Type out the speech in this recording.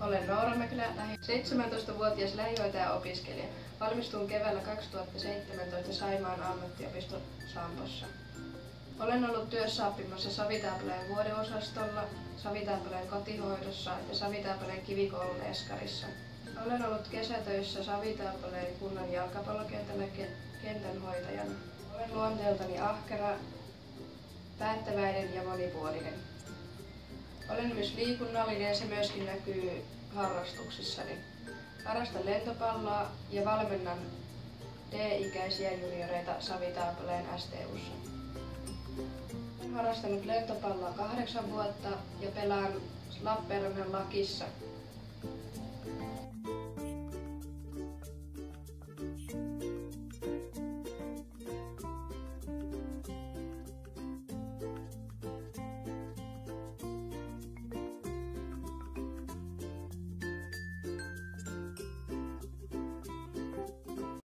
Olen Noora Mäkelä, 17-vuotias lähihoitaja-opiskelija. Valmistuin keväällä 2017 Saimaan ammattiopiston Sampossa. Olen ollut työssä oppimassa Savitaapeleen vuodeosastolla, Savitaapeleen kotihoidossa ja Savitaapeleen kivikoulun eskarissa. Olen ollut kesätöissä Savitaapeleen kunnan jalkapallokentällä kentänhoitajana. Olen luonteeltani ahkera, päättäväinen ja monipuolinen. Olen myös liikunnallinen, se myöskin näkyy harrastuksissani. Harrastan lentopalloa ja valmennan D-ikäisiä junioreita Savitaapeleen STU:ssa. Olen harrastanut lentopalloa 8 vuotta ja pelaan Lappeenrannan Lakissa